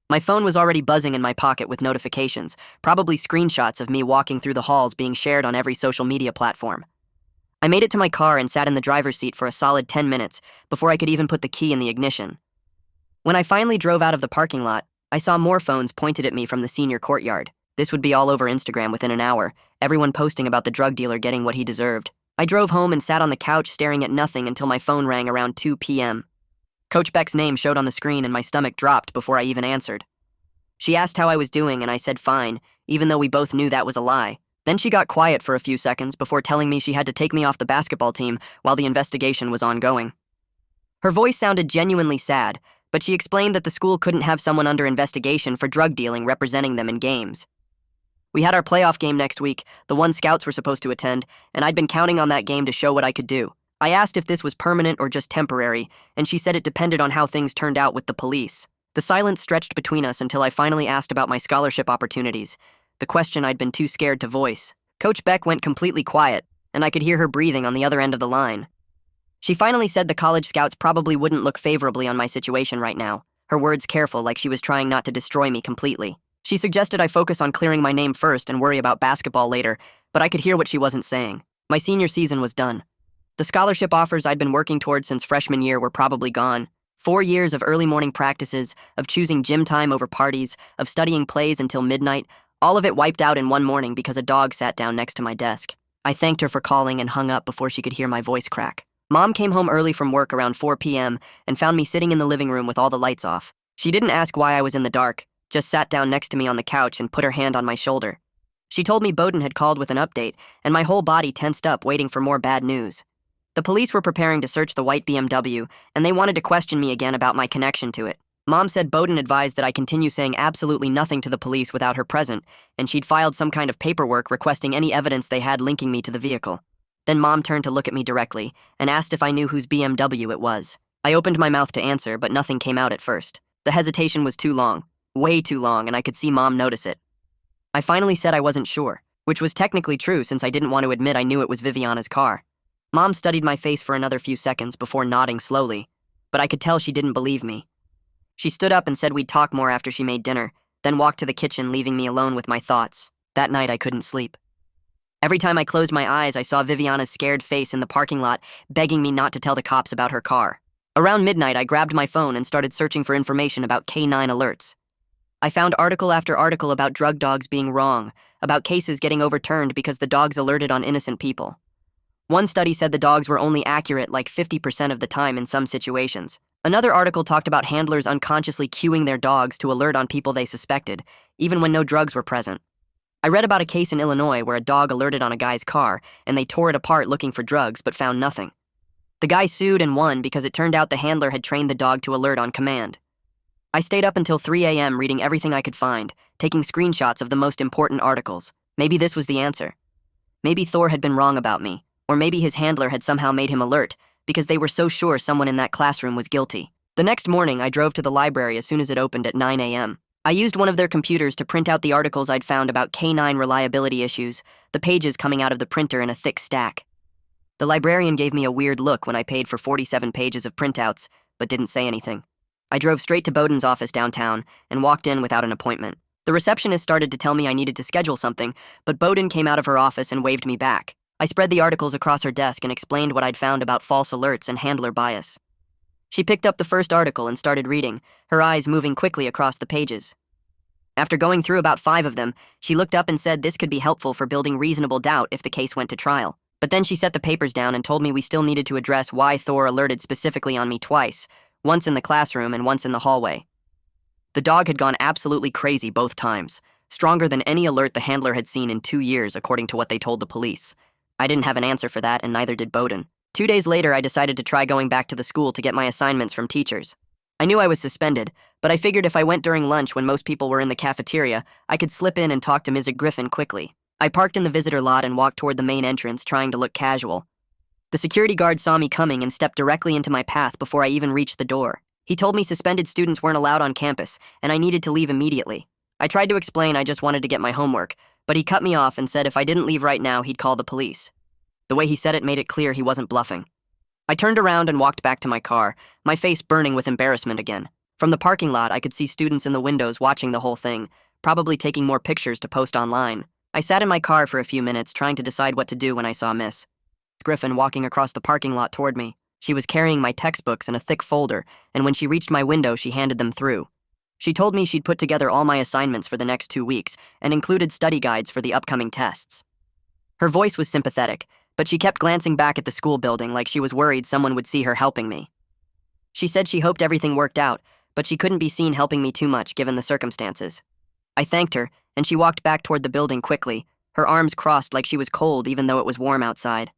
My phone was already buzzing in my pocket with notifications, probably screenshots of me walking through the halls being shared on every social media platform. I made it to my car and sat in the driver's seat for a solid 10 minutes before I could even put the key in the ignition. When I finally drove out of the parking lot, I saw more phones pointed at me from the senior courtyard. This would be all over Instagram within an hour, everyone posting about the drug dealer getting what he deserved. I drove home and sat on the couch staring at nothing until my phone rang around 2 p.m. Coach Beck's name showed on the screen and my stomach dropped before I even answered. She asked how I was doing and I said fine, even though we both knew that was a lie. Then she got quiet for a few seconds before telling me she had to take me off the basketball team while the investigation was ongoing. Her voice sounded genuinely sad, but she explained that the school couldn't have someone under investigation for drug dealing representing them in games. We had our playoff game next week, the one scouts were supposed to attend, and I'd been counting on that game to show what I could do. I asked if this was permanent or just temporary, and she said it depended on how things turned out with the police. The silence stretched between us until I finally asked about my scholarship opportunities, the question I'd been too scared to voice. Coach Beck went completely quiet, and I could hear her breathing on the other end of the line. She finally said the college scouts probably wouldn't look favorably on my situation right now, her words careful like she was trying not to destroy me completely. She suggested I focus on clearing my name first and worry about basketball later, but I could hear what she wasn't saying. My senior season was done. The scholarship offers I'd been working toward since freshman year were probably gone. 4 years of early morning practices, of choosing gym time over parties, of studying plays until midnight, all of it wiped out in one morning because a dog sat down next to my desk. I thanked her for calling and hung up before she could hear my voice crack. Mom came home early from work around 4 p.m. and found me sitting in the living room with all the lights off. She didn't ask why I was in the dark, just sat down next to me on the couch and put her hand on my shoulder. She told me Bowden had called with an update, and my whole body tensed up waiting for more bad news. The police were preparing to search the white BMW, and they wanted to question me again about my connection to it. Mom said Bowden advised that I continue saying absolutely nothing to the police without her present, and she'd filed some kind of paperwork requesting any evidence they had linking me to the vehicle. Then Mom turned to look at me directly and asked if I knew whose BMW it was. I opened my mouth to answer, but nothing came out at first. The hesitation was too long, way too long, and I could see Mom notice it. I finally said I wasn't sure, which was technically true since I didn't want to admit I knew it was Viviana's car. Mom studied my face for another few seconds before nodding slowly, but I could tell she didn't believe me. She stood up and said we'd talk more after she made dinner, then walked to the kitchen, leaving me alone with my thoughts. That night I couldn't sleep. Every time I closed my eyes, I saw Viviana's scared face in the parking lot, begging me not to tell the cops about her car. Around midnight, I grabbed my phone and started searching for information about K9 alerts. I found article after article about drug dogs being wrong, about cases getting overturned because the dogs alerted on innocent people. One study said the dogs were only accurate like 50% of the time in some situations. Another article talked about handlers unconsciously cueing their dogs to alert on people they suspected, even when no drugs were present. I read about a case in Illinois where a dog alerted on a guy's car, and they tore it apart looking for drugs but found nothing. The guy sued and won because it turned out the handler had trained the dog to alert on command. I stayed up until 3 a.m. reading everything I could find, taking screenshots of the most important articles. Maybe this was the answer. Maybe Thor had been wrong about me, or maybe his handler had somehow made him alert because they were so sure someone in that classroom was guilty. The next morning, I drove to the library as soon as it opened at 9 a.m. I used one of their computers to print out the articles I'd found about K9 reliability issues, the pages coming out of the printer in a thick stack. The librarian gave me a weird look when I paid for 47 pages of printouts, but didn't say anything. I drove straight to Bowden's office downtown and walked in without an appointment. The receptionist started to tell me I needed to schedule something, but Bowden came out of her office and waved me back. I spread the articles across her desk and explained what I'd found about false alerts and handler bias. She picked up the first article and started reading, her eyes moving quickly across the pages. After going through about 5 of them, she looked up and said this could be helpful for building reasonable doubt if the case went to trial. But then she set the papers down and told me we still needed to address why Thor alerted specifically on me twice, once in the classroom and once in the hallway. The dog had gone absolutely crazy both times, stronger than any alert the handler had seen in 2 years, according to what they told the police. I didn't have an answer for that, and neither did Bowden. 2 days later, I decided to try going back to the school to get my assignments from teachers. I knew I was suspended, but I figured if I went during lunch when most people were in the cafeteria, I could slip in and talk to Ms. Griffin quickly. I parked in the visitor lot and walked toward the main entrance, trying to look casual. The security guard saw me coming and stepped directly into my path before I even reached the door. He told me suspended students weren't allowed on campus, and I needed to leave immediately. I tried to explain I just wanted to get my homework, but he cut me off and said if I didn't leave right now, he'd call the police. The way he said it made it clear he wasn't bluffing. I turned around and walked back to my car, my face burning with embarrassment again. From the parking lot, I could see students in the windows watching the whole thing, probably taking more pictures to post online. I sat in my car for a few minutes, trying to decide what to do when I saw Miss Griffin walking across the parking lot toward me. She was carrying my textbooks in a thick folder, and when she reached my window, she handed them through. She told me she'd put together all my assignments for the next 2 weeks and included study guides for the upcoming tests. Her voice was sympathetic, but she kept glancing back at the school building like she was worried someone would see her helping me. She said she hoped everything worked out, but she couldn't be seen helping me too much given the circumstances. I thanked her, and she walked back toward the building quickly, her arms crossed like she was cold even though it was warm outside.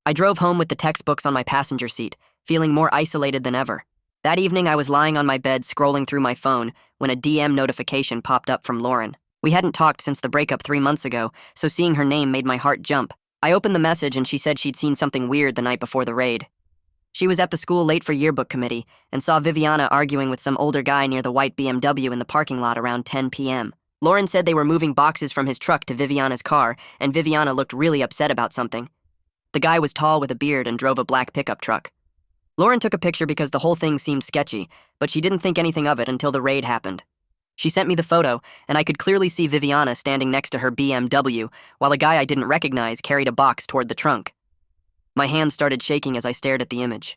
I drove home with the textbooks on my passenger seat, feeling more isolated than ever. That evening, I was lying on my bed scrolling through my phone when a DM notification popped up from Lauren. We hadn't talked since the breakup 3 months ago, so seeing her name made my heart jump. I opened the message and she said she'd seen something weird the night before the raid. She was at the school late for yearbook committee and saw Viviana arguing with some older guy near the white BMW in the parking lot around 10 p.m. Lauren said they were moving boxes from his truck to Viviana's car, and Viviana looked really upset about something. The guy was tall with a beard and drove a black pickup truck. Lauren took a picture because the whole thing seemed sketchy, but she didn't think anything of it until the raid happened. She sent me the photo, and I could clearly see Viviana standing next to her BMW, while a guy I didn't recognize carried a box toward the trunk. My hands started shaking as I stared at the image.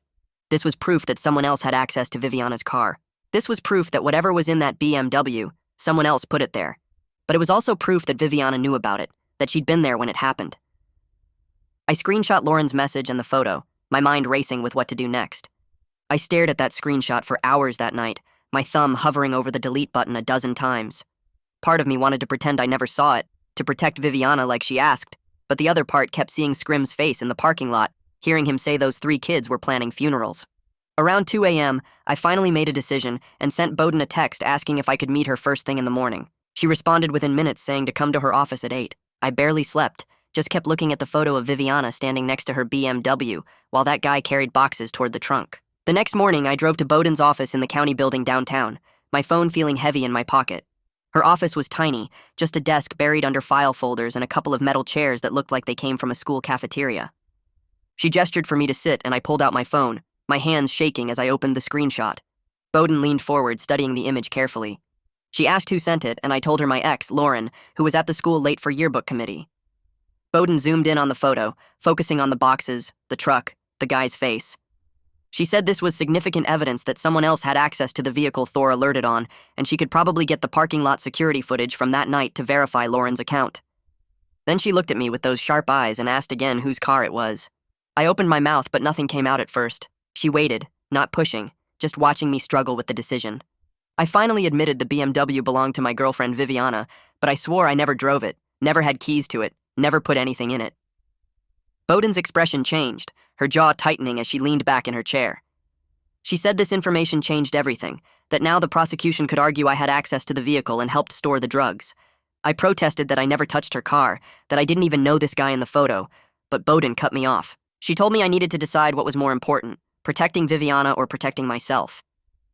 This was proof that someone else had access to Viviana's car. This was proof that whatever was in that BMW, someone else put it there. But it was also proof that Viviana knew about it, that she'd been there when it happened. I screenshot Lauren's message and the photo, my mind racing with what to do next. I stared at that screenshot for hours that night, my thumb hovering over the delete button a dozen times. Part of me wanted to pretend I never saw it, to protect Viviana like she asked, but the other part kept seeing Scrim's face in the parking lot, hearing him say those 3 kids were planning funerals. Around 2 a.m., I finally made a decision and sent Bowden a text asking if I could meet her first thing in the morning. She responded within minutes saying to come to her office at 8. I barely slept, just kept looking at the photo of Viviana standing next to her BMW while that guy carried boxes toward the trunk. The next morning, I drove to Bowden's office in the county building downtown, my phone feeling heavy in my pocket. Her office was tiny, just a desk buried under file folders and a couple of metal chairs that looked like they came from a school cafeteria. She gestured for me to sit, and I pulled out my phone, my hands shaking as I opened the screenshot. Bowden leaned forward, studying the image carefully. She asked who sent it, and I told her my ex, Lauren, who was at the school late for yearbook committee. Bowden zoomed in on the photo, focusing on the boxes, the truck, the guy's face. She said this was significant evidence that someone else had access to the vehicle Thor alerted on, and she could probably get the parking lot security footage from that night to verify Lauren's account. Then she looked at me with those sharp eyes and asked again whose car it was. I opened my mouth, but nothing came out at first. She waited, not pushing, just watching me struggle with the decision. I finally admitted the BMW belonged to my girlfriend Viviana, but I swore I never drove it, never had keys to it, never put anything in it. Bowden's expression changed, her jaw tightening as she leaned back in her chair. She said this information changed everything, that now the prosecution could argue I had access to the vehicle and helped store the drugs. I protested that I never touched her car, that I didn't even know this guy in the photo, but Bowden cut me off. She told me I needed to decide what was more important, protecting Viviana or protecting myself.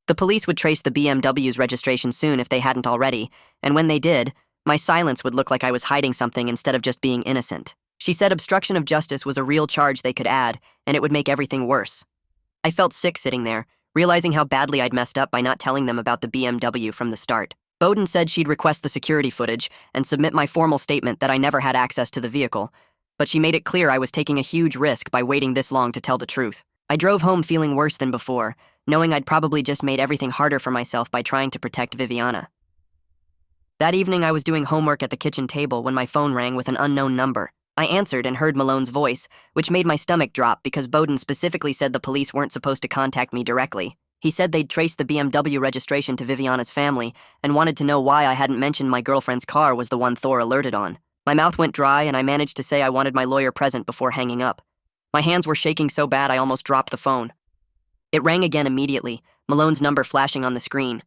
The police would trace the BMW's registration soon if they hadn't already, and when they did, my silence would look like I was hiding something instead of just being innocent. She said obstruction of justice was a real charge they could add, and it would make everything worse. I felt sick sitting there, realizing how badly I'd messed up by not telling them about the BMW from the start. Bowden said she'd request the security footage and submit my formal statement that I never had access to the vehicle, but she made it clear I was taking a huge risk by waiting this long to tell the truth. I drove home feeling worse than before, knowing I'd probably just made everything harder for myself by trying to protect Viviana. That evening, I was doing homework at the kitchen table when my phone rang with an unknown number. I answered and heard Malone's voice, which made my stomach drop because Bowden specifically said the police weren't supposed to contact me directly. He said they'd traced the BMW registration to Viviana's family and wanted to know why I hadn't mentioned my girlfriend's car was the one Thor alerted on. My mouth went dry and I managed to say I wanted my lawyer present before hanging up. My hands were shaking so bad I almost dropped the phone. It rang again immediately, Malone's number flashing on the screen.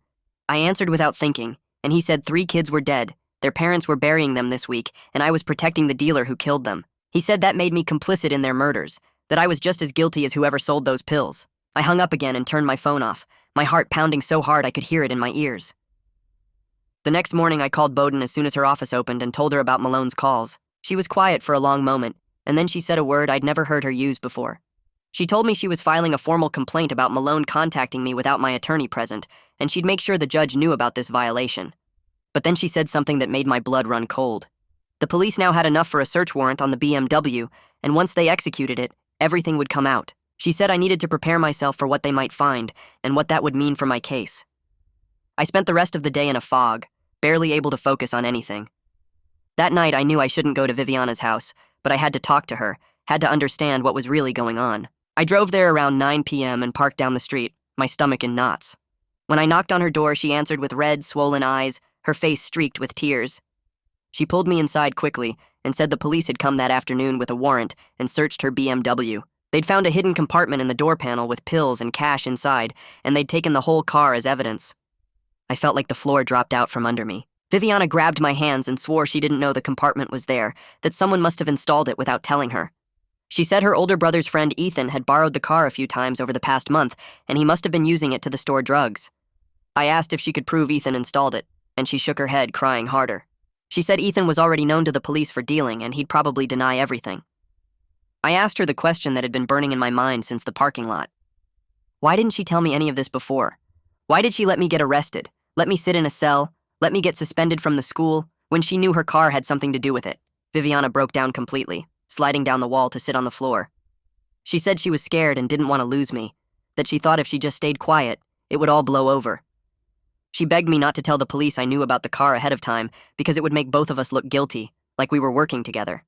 I answered without thinking, and he said 3 kids were dead. Their parents were burying them this week, and I was protecting the dealer who killed them. He said that made me complicit in their murders, that I was just as guilty as whoever sold those pills. I hung up again and turned my phone off, my heart pounding so hard I could hear it in my ears. The next morning, I called Bowden as soon as her office opened and told her about Malone's calls. She was quiet for a long moment, and then she said a word I'd never heard her use before. She told me she was filing a formal complaint about Malone contacting me without my attorney present, and she'd make sure the judge knew about this violation. But then she said something that made my blood run cold. The police now had enough for a search warrant on the BMW, and once they executed it, everything would come out. She said I needed to prepare myself for what they might find and what that would mean for my case. I spent the rest of the day in a fog, barely able to focus on anything. That night, I knew I shouldn't go to Viviana's house, but I had to talk to her, had to understand what was really going on. I drove there around 9 p.m. and parked down the street, my stomach in knots. When I knocked on her door, she answered with red, swollen eyes, her face streaked with tears. She pulled me inside quickly and said the police had come that afternoon with a warrant and searched her BMW. They'd found a hidden compartment in the door panel with pills and cash inside, and they'd taken the whole car as evidence. I felt like the floor dropped out from under me. Viviana grabbed my hands and swore she didn't know the compartment was there, that someone must have installed it without telling her. She said her older brother's friend Ethan had borrowed the car a few times over the past month, and he must have been using it to store drugs. I asked if she could prove Ethan installed it, and she shook her head, crying harder. She said Ethan was already known to the police for dealing, and he'd probably deny everything. I asked her the question that had been burning in my mind since the parking lot. Why didn't she tell me any of this before? Why did she let me get arrested, let me sit in a cell, let me get suspended from the school, when she knew her car had something to do with it? Viviana broke down completely, sliding down the wall to sit on the floor. She said she was scared and didn't want to lose me, that she thought if she just stayed quiet, it would all blow over. She begged me not to tell the police I knew about the car ahead of time because it would make both of us look guilty, like we were working together.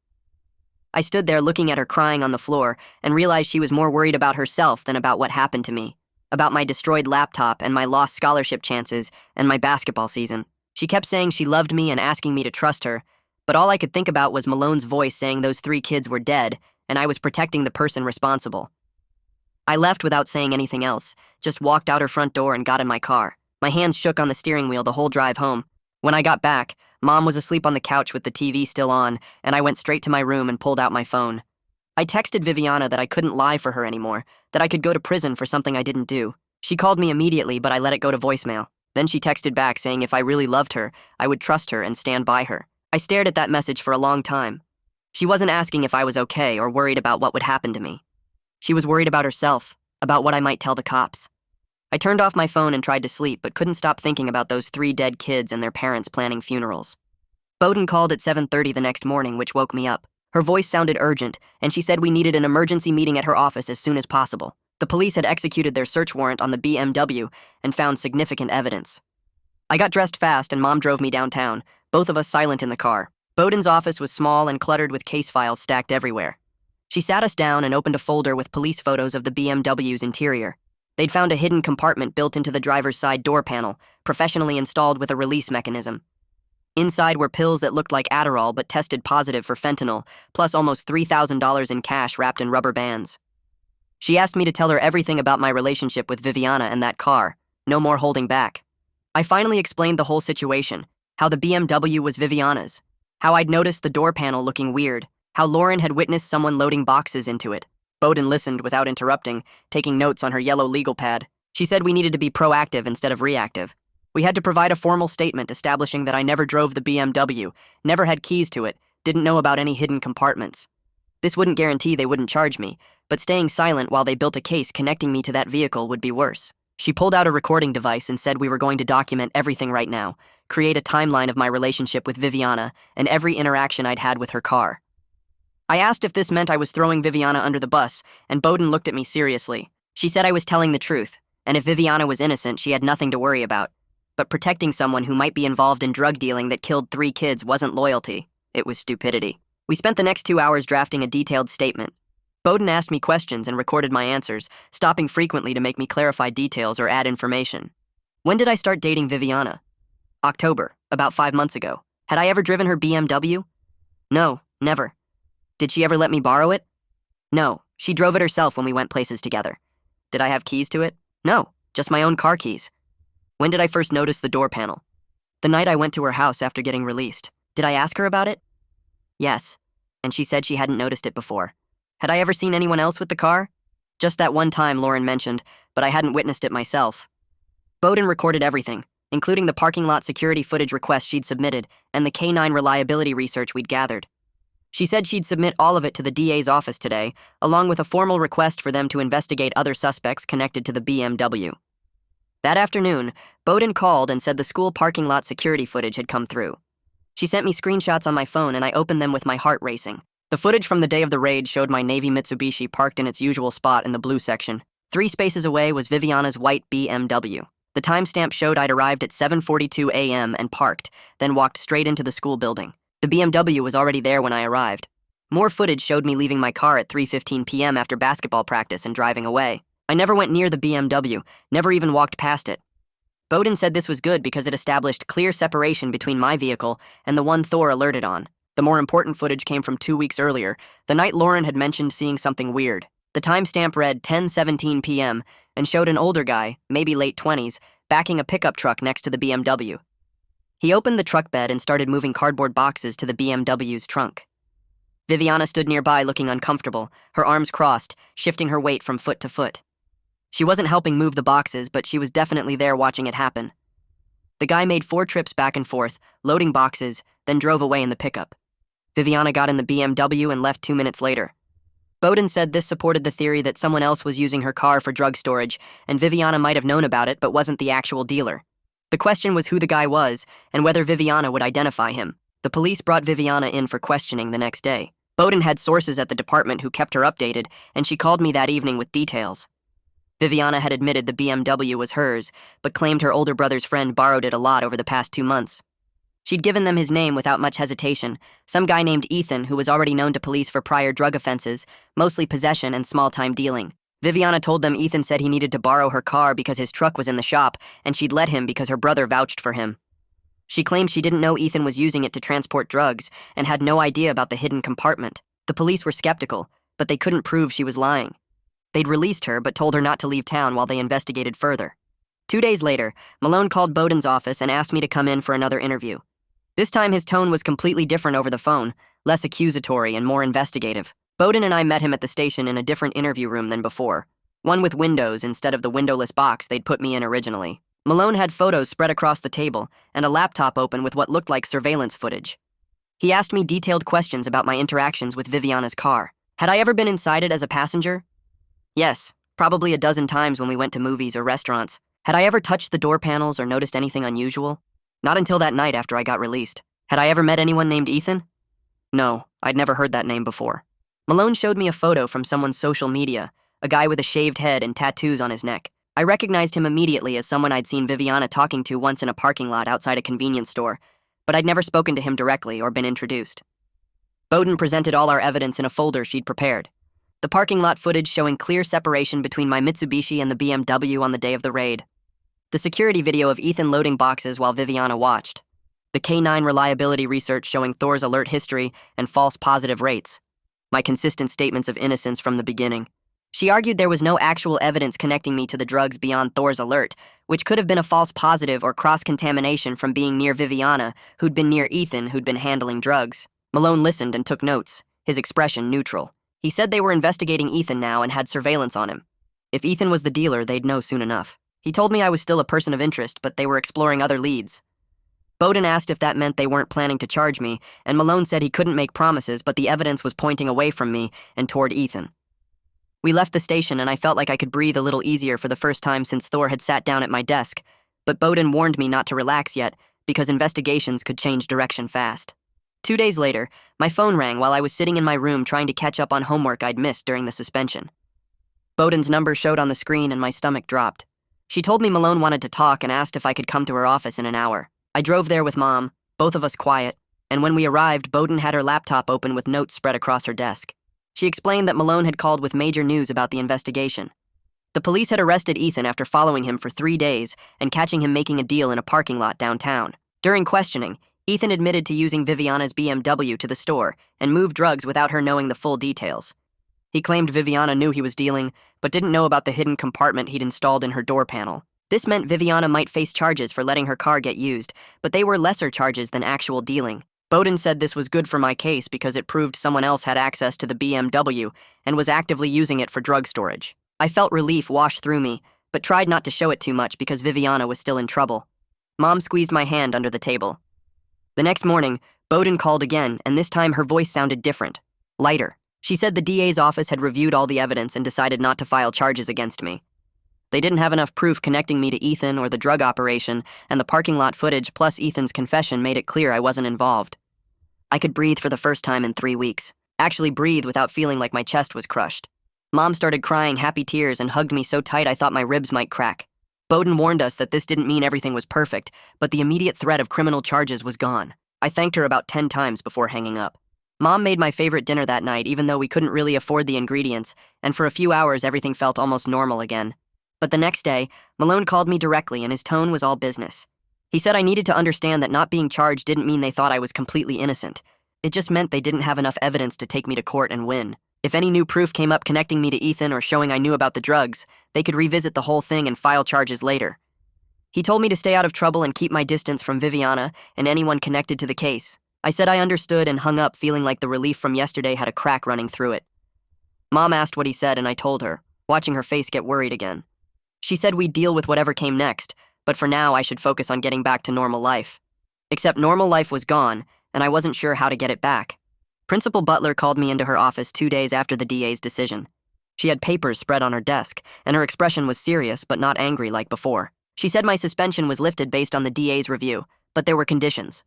I stood there looking at her crying on the floor and realized she was more worried about herself than about what happened to me, about my destroyed laptop and my lost scholarship chances and my basketball season. She kept saying she loved me and asking me to trust her, but all I could think about was Malone's voice saying those 3 kids were dead and I was protecting the person responsible. I left without saying anything else, just walked out her front door and got in my car. My hands shook on the steering wheel the whole drive home. When I got back, Mom was asleep on the couch with the TV still on, and I went straight to my room and pulled out my phone. I texted Viviana that I couldn't lie for her anymore, that I could go to prison for something I didn't do. She called me immediately, but I let it go to voicemail. Then she texted back saying if I really loved her, I would trust her and stand by her. I stared at that message for a long time. She wasn't asking if I was okay or worried about what would happen to me. She was worried about herself, about what I might tell the cops. I turned off my phone and tried to sleep, but couldn't stop thinking about those 3 dead kids and their parents planning funerals. Bowden called at 7:30 the next morning, which woke me up. Her voice sounded urgent, and she said we needed an emergency meeting at her office as soon as possible. The police had executed their search warrant on the BMW and found significant evidence. I got dressed fast and Mom drove me downtown, both of us silent in the car. Bowden's office was small and cluttered with case files stacked everywhere. She sat us down and opened a folder with police photos of the BMW's interior. They'd found a hidden compartment built into the driver's side door panel, professionally installed with a release mechanism. Inside were pills that looked like Adderall but tested positive for fentanyl, plus almost $3,000 in cash wrapped in rubber bands. She asked me to tell her everything about my relationship with Viviana and that car, no more holding back. I finally explained the whole situation, how the BMW was Viviana's, how I'd noticed the door panel looking weird, how Lauren had witnessed someone loading boxes into it. Bowden listened without interrupting, taking notes on her yellow legal pad. She said we needed to be proactive instead of reactive. We had to provide a formal statement establishing that I never drove the BMW, never had keys to it, didn't know about any hidden compartments. This wouldn't guarantee they wouldn't charge me, but staying silent while they built a case connecting me to that vehicle would be worse. She pulled out a recording device and said we were going to document everything right now, create a timeline of my relationship with Viviana and every interaction I'd had with her car. I asked if this meant I was throwing Viviana under the bus, and Bowden looked at me seriously. She said I was telling the truth, and if Viviana was innocent, she had nothing to worry about. But protecting someone who might be involved in drug dealing that killed 3 kids wasn't loyalty. It was stupidity. We spent the next 2 hours drafting a detailed statement. Bowden asked me questions and recorded my answers, stopping frequently to make me clarify details or add information. When did I start dating Viviana? October, about 5 months ago. Had I ever driven her BMW? No, never. Did she ever let me borrow it? No, she drove it herself when we went places together. Did I have keys to it? No, just my own car keys. When did I first notice the door panel? The night I went to her house after getting released. Did I ask her about it? Yes, and she said she hadn't noticed it before. Had I ever seen anyone else with the car? Just that one time Lauren mentioned, but I hadn't witnessed it myself. Bowden recorded everything, including the parking lot security footage request she'd submitted and the K9 reliability research we'd gathered. She said she'd submit all of it to the DA's office today, along with a formal request for them to investigate other suspects connected to the BMW. That afternoon, Bowden called and said the school parking lot security footage had come through. She sent me screenshots on my phone and I opened them with my heart racing. The footage from the day of the raid showed my navy Mitsubishi parked in its usual spot in the blue section. 3 spaces away was Viviana's white BMW. The timestamp showed I'd arrived at 7:42 a.m. and parked, then walked straight into the school building. The BMW was already there when I arrived. More footage showed me leaving my car at 3:15 p.m. after basketball practice and driving away. I never went near the BMW, never even walked past it. Bowden said this was good because it established clear separation between my vehicle and the one Thor alerted on. The more important footage came from 2 weeks earlier, the night Lauren had mentioned seeing something weird. The timestamp read 10:17 p.m. and showed an older guy, maybe late 20s, backing a pickup truck next to the BMW. He opened the truck bed and started moving cardboard boxes to the BMW's trunk. Viviana stood nearby looking uncomfortable, her arms crossed, shifting her weight from foot to foot. She wasn't helping move the boxes, but she was definitely there watching it happen. The guy made 4 trips back and forth, loading boxes, then drove away in the pickup. Viviana got in the BMW and left 2 minutes later. Bowden said this supported the theory that someone else was using her car for drug storage, and Viviana might have known about it but wasn't the actual dealer. The question was who the guy was, and whether Viviana would identify him. The police brought Viviana in for questioning the next day. Bowden had sources at the department who kept her updated, and she called me that evening with details. Viviana had admitted the BMW was hers, but claimed her older brother's friend borrowed it a lot over the past 2 months. She'd given them his name without much hesitation, some guy named Ethan who was already known to police for prior drug offenses, mostly possession and small-time dealing. Viviana told them Ethan said he needed to borrow her car because his truck was in the shop, and she'd let him because her brother vouched for him. She claimed she didn't know Ethan was using it to transport drugs and had no idea about the hidden compartment. The police were skeptical, but they couldn't prove she was lying. They'd released her but told her not to leave town while they investigated further. 2 days later, Malone called Bowden's office and asked me to come in for another interview. This time his tone was completely different over the phone, less accusatory and more investigative. Bowden and I met him at the station in a different interview room than before, one with windows instead of the windowless box they'd put me in originally. Malone had photos spread across the table and a laptop open with what looked like surveillance footage. He asked me detailed questions about my interactions with Viviana's car. Had I ever been inside it as a passenger? Yes, probably a dozen times when we went to movies or restaurants. Had I ever touched the door panels or noticed anything unusual? Not until that night after I got released. Had I ever met anyone named Ethan? No, I'd never heard that name before. Malone showed me a photo from someone's social media, a guy with a shaved head and tattoos on his neck. I recognized him immediately as someone I'd seen Viviana talking to once in a parking lot outside a convenience store, but I'd never spoken to him directly or been introduced. Bowden presented all our evidence in a folder she'd prepared. The parking lot footage showing clear separation between my Mitsubishi and the BMW on the day of the raid. The security video of Ethan loading boxes while Viviana watched. The K9 reliability research showing Thor's alert history and false positive rates. My consistent statements of innocence from the beginning. She argued there was no actual evidence connecting me to the drugs beyond Thor's alert, which could have been a false positive or cross-contamination from being near Viviana, who'd been near Ethan, who'd been handling drugs. Malone listened and took notes, his expression neutral. He said they were investigating Ethan now and had surveillance on him. If Ethan was the dealer, they'd know soon enough. He told me I was still a person of interest, but they were exploring other leads. Bowden asked if that meant they weren't planning to charge me, and Malone said he couldn't make promises, but the evidence was pointing away from me and toward Ethan. We left the station, and I felt like I could breathe a little easier for the first time since Thor had sat down at my desk, but Bowden warned me not to relax yet because investigations could change direction fast. 2 days later, my phone rang while I was sitting in my room trying to catch up on homework I'd missed during the suspension. Bowden's number showed on the screen and my stomach dropped. She told me Malone wanted to talk and asked if I could come to her office in an hour. I drove there with Mom, both of us quiet, and when we arrived, Bowden had her laptop open with notes spread across her desk. She explained that Malone had called with major news about the investigation. The police had arrested Ethan after following him for 3 days and catching him making a deal in a parking lot downtown. During questioning, Ethan admitted to using Viviana's BMW to the store and moved drugs without her knowing the full details. He claimed Viviana knew he was dealing, but didn't know about the hidden compartment he'd installed in her door panel. This meant Viviana might face charges for letting her car get used, but they were lesser charges than actual dealing. Bowden said this was good for my case because it proved someone else had access to the BMW and was actively using it for drug storage. I felt relief wash through me, but tried not to show it too much because Viviana was still in trouble. Mom squeezed my hand under the table. The next morning, Bowden called again, and this time her voice sounded different, lighter. She said the DA's office had reviewed all the evidence and decided not to file charges against me. They didn't have enough proof connecting me to Ethan or the drug operation, and the parking lot footage plus Ethan's confession made it clear I wasn't involved. I could breathe for the first time in 3 weeks. Actually breathe without feeling like my chest was crushed. Mom started crying happy tears and hugged me so tight I thought my ribs might crack. Bowden warned us that this didn't mean everything was perfect, but the immediate threat of criminal charges was gone. I thanked her about 10 times before hanging up. Mom made my favorite dinner that night, even though we couldn't really afford the ingredients, and for a few hours everything felt almost normal again. But the next day, Malone called me directly and his tone was all business. He said I needed to understand that not being charged didn't mean they thought I was completely innocent. It just meant they didn't have enough evidence to take me to court and win. If any new proof came up connecting me to Ethan or showing I knew about the drugs, they could revisit the whole thing and file charges later. He told me to stay out of trouble and keep my distance from Viviana and anyone connected to the case. I said I understood and hung up, feeling like the relief from yesterday had a crack running through it. Mom asked what he said and I told her, watching her face get worried again. She said we'd deal with whatever came next, but for now I should focus on getting back to normal life. Except normal life was gone, and I wasn't sure how to get it back. Principal Butler called me into her office 2 days after the DA's decision. She had papers spread on her desk, and her expression was serious but not angry like before. She said my suspension was lifted based on the DA's review, but there were conditions.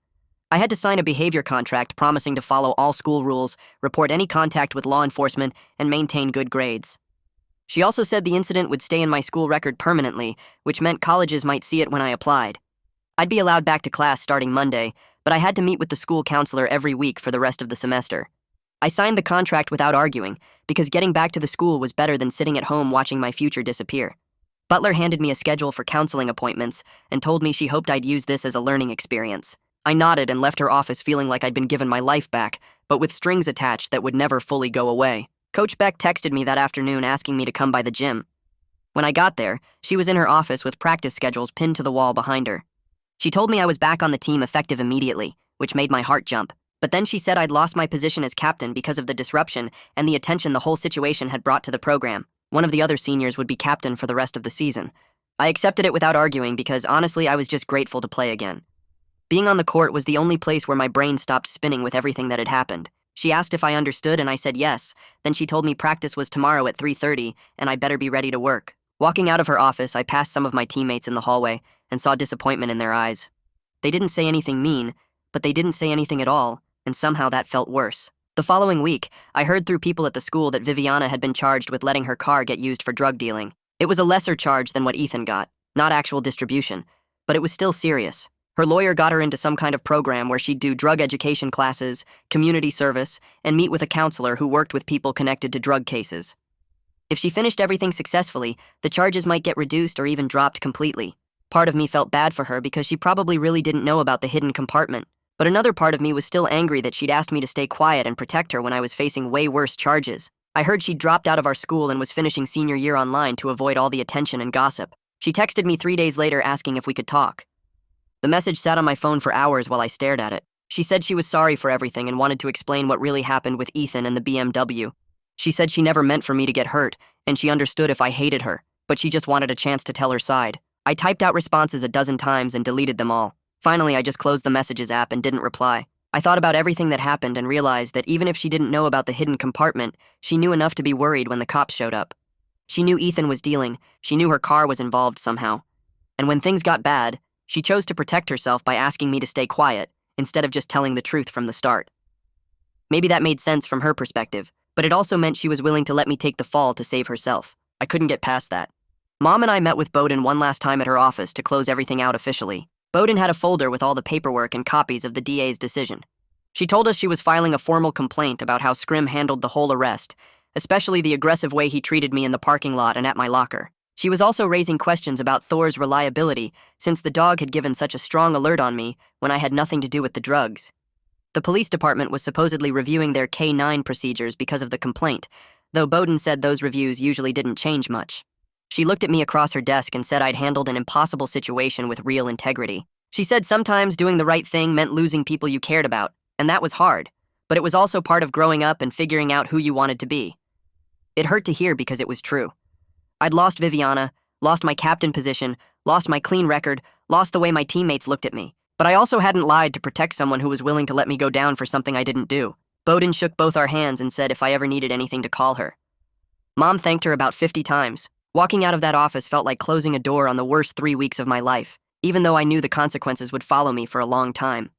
I had to sign a behavior contract promising to follow all school rules, report any contact with law enforcement, and maintain good grades. She also said the incident would stay in my school record permanently, which meant colleges might see it when I applied. I'd be allowed back to class starting Monday, but I had to meet with the school counselor every week for the rest of the semester. I signed the contract without arguing, because getting back to the school was better than sitting at home watching my future disappear. Butler handed me a schedule for counseling appointments and told me she hoped I'd use this as a learning experience. I nodded and left her office feeling like I'd been given my life back, but with strings attached that would never fully go away. Coach Beck texted me that afternoon asking me to come by the gym. When I got there, she was in her office with practice schedules pinned to the wall behind her. She told me I was back on the team effective immediately, which made my heart jump. But then she said I'd lost my position as captain because of the disruption and the attention the whole situation had brought to the program. One of the other seniors would be captain for the rest of the season. I accepted it without arguing because honestly I was just grateful to play again. Being on the court was the only place where my brain stopped spinning with everything that had happened. She asked if I understood and I said yes. Then she told me practice was tomorrow at 3:30 and I better be ready to work. Walking out of her office, I passed some of my teammates in the hallway and saw disappointment in their eyes. They didn't say anything mean, but they didn't say anything at all, and somehow that felt worse. The following week, I heard through people at the school that Viviana had been charged with letting her car get used for drug dealing. It was a lesser charge than what Ethan got, not actual distribution, but it was still serious. Her lawyer got her into some kind of program where she'd do drug education classes, community service, and meet with a counselor who worked with people connected to drug cases. If she finished everything successfully, the charges might get reduced or even dropped completely. Part of me felt bad for her because she probably really didn't know about the hidden compartment. But another part of me was still angry that she'd asked me to stay quiet and protect her when I was facing way worse charges. I heard she'd dropped out of our school and was finishing senior year online to avoid all the attention and gossip. She texted me 3 days later asking if we could talk. The message sat on my phone for hours while I stared at it. She said she was sorry for everything and wanted to explain what really happened with Ethan and the BMW. She said she never meant for me to get hurt, and she understood if I hated her, but she just wanted a chance to tell her side. I typed out responses a dozen times and deleted them all. Finally, I just closed the messages app and didn't reply. I thought about everything that happened and realized that even if she didn't know about the hidden compartment, she knew enough to be worried when the cops showed up. She knew Ethan was dealing, she knew her car was involved somehow. And when things got bad, She chose to protect herself by asking me to stay quiet, instead of just telling the truth from the start. Maybe that made sense from her perspective, but it also meant she was willing to let me take the fall to save herself. I couldn't get past that. Mom and I met with Bowden one last time at her office to close everything out officially. Bowden had a folder with all the paperwork and copies of the DA's decision. She told us she was filing a formal complaint about how Scrim handled the whole arrest, especially the aggressive way he treated me in the parking lot and at my locker. She was also raising questions about Thor's reliability, since the dog had given such a strong alert on me when I had nothing to do with the drugs. The police department was supposedly reviewing their K-9 procedures because of the complaint, though Bowden said those reviews usually didn't change much. She looked at me across her desk and said I'd handled an impossible situation with real integrity. She said sometimes doing the right thing meant losing people you cared about, and that was hard, but it was also part of growing up and figuring out who you wanted to be. It hurt to hear because it was true. I'd lost Viviana, lost my captain position, lost my clean record, lost the way my teammates looked at me. But I also hadn't lied to protect someone who was willing to let me go down for something I didn't do. Bowden shook both our hands and said if I ever needed anything to call her. Mom thanked her about 50 times. Walking out of that office felt like closing a door on the worst 3 weeks of my life, even though I knew the consequences would follow me for a long time.